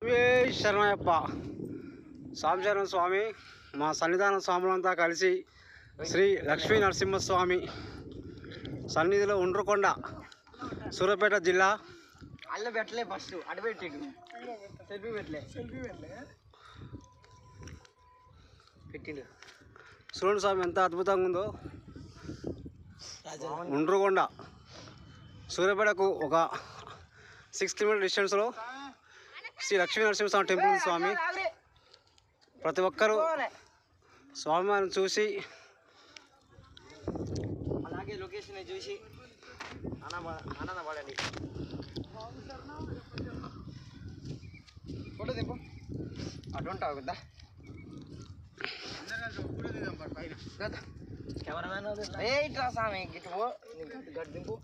శరణయ్యప్ప సాంశరణం స్వామి మా సన్నిధాన స్వాములంతా కలిసి శ్రీ లక్ష్మీ నరసింహస్వామి సన్నిధిలో ఉండ్రుకొండ సూర్యాపేట జిల్లా అల్ల పెట్టలే ఫస్ట్ అటు పెట్టిండు సెల్ఫీ పెట్టిండు చూడండి స్వామి ఎంత అద్భుతంగా ఉందో. ఉండ్రుకొండ సూర్యాపేటకు ఒక 6 కిలోమీటర్ డిస్టెన్స్లో శ్రీ లక్ష్మీ నరసింహస్వామి టెంపుల్ స్వామి. ప్రతి ఒక్కరూ స్వామివారిని చూసి అలాగే లొకేషన్ చూసి ఆనందపడండి. ఫోటో దింపు అటు ఉంటావు కదా కెమెరామ్యాన్ ఇట్లా స్వామి గిట్టు గడ్డు దింపు.